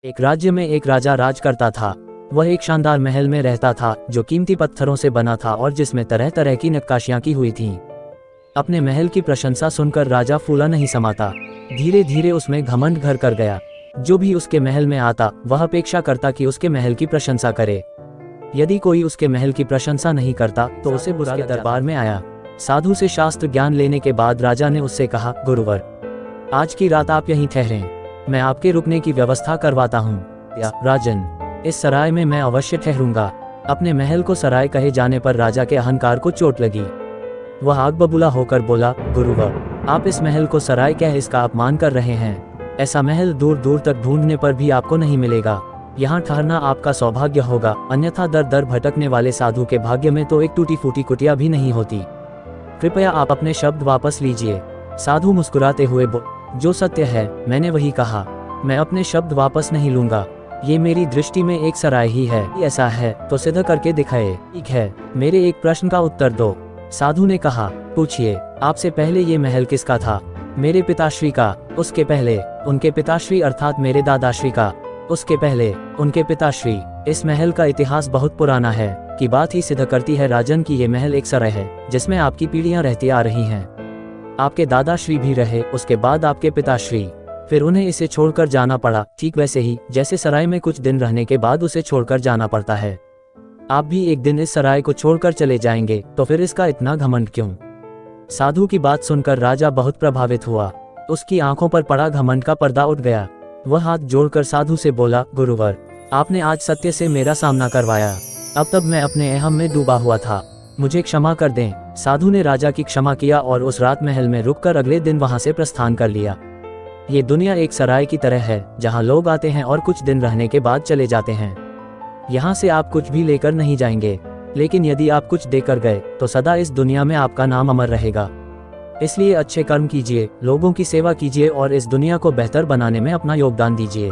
एक राज्य में एक राजा राज करता था। वह एक शानदार महल में रहता था जो कीमती पत्थरों से बना था और जिसमें तरह तरह की नक्काशियां की हुई थीं। अपने महल की प्रशंसा सुनकर राजा फूला नहीं समाता। धीरे धीरे उसमें घमंड घर कर गया। जो भी उसके महल में आता वह अपेक्षा करता कि उसके महल की प्रशंसा करे। यदि कोई उसके महल की प्रशंसा नहीं करता तो उसे बुरा के दरबार में आया। साधु से शास्त्र ज्ञान लेने के बाद राजा ने उससे कहा, गुरुवर, आज की रात आप यहीं ठहरें, मैं आपके रुकने की व्यवस्था करवाता हूँ। या राजन, इस सराय में मैं अवश्य ठहरूंगा। अपने महल को सराय कहे जाने पर राजा के अहंकार को चोट लगी। वह आग बबूला होकर बोला, गुरुवर, आप इस महल को सराय कह इसका अपमान कर रहे हैं। ऐसा महल दूर दूर तक ढूंढने पर भी आपको नहीं मिलेगा। यहाँ ठहरना आपका सौभाग्य होगा, अन्यथा दर दर भटकने वाले साधु के भाग्य में तो एक टूटी फूटी कुटिया भी नहीं होती। कृपया आप अपने शब्द वापस लीजिए। साधु मुस्कुराते हुए जो सत्य है मैंने वही कहा, मैं अपने शब्द वापस नहीं लूंगा। ये मेरी दृष्टि में एक सराय ही है। ऐसा है तो सिद्ध करके दिखाए। ठीक है, मेरे एक प्रश्न का उत्तर दो। साधु ने कहा, पूछिए। आपसे पहले ये महल किसका था? मेरे पिताश्री का। उसके पहले उनके पिताश्री अर्थात मेरे दादाश्री का। उसके पहले उनके पिताश्री। इस महल का इतिहास बहुत पुराना है की बात ही सिद्ध करती है राजन की ये महल एक सराय है जिसमें आपकी पीढ़ियां रहती आ रही हैं। आपके दादाश्री भी रहे, उसके बाद आपके पिताश्री, फिर उन्हें इसे छोड़कर जाना पड़ा, ठीक वैसे ही जैसे सराय में कुछ दिन रहने के बाद उसे छोड़कर जाना पड़ता है। आप भी एक दिन इस सराय को छोड़कर चले जाएंगे, तो फिर इसका इतना घमंड क्यों? साधु की बात सुनकर राजा बहुत प्रभावित हुआ। उसकी आंखों पर पड़ा घमंड का पर्दा उठ गया। वह हाथ जोड़कर साधु से बोला, गुरुवर, आपने आज सत्य से मेरा सामना करवाया। अब तब मैं अपने अहम में डूबा हुआ था, मुझे क्षमा कर दें। साधु ने राजा की क्षमा किया और उस रात महल में रुककर अगले दिन वहां से प्रस्थान कर लिया। ये दुनिया एक सराय की तरह है जहां लोग आते हैं और कुछ दिन रहने के बाद चले जाते हैं। यहाँ से आप कुछ भी लेकर नहीं जाएंगे, लेकिन यदि आप कुछ देकर गए तो सदा इस दुनिया में आपका नाम अमर रहेगा। इसलिए अच्छे कर्म कीजिए, लोगों की सेवा कीजिए और इस दुनिया को बेहतर बनाने में अपना योगदान दीजिए।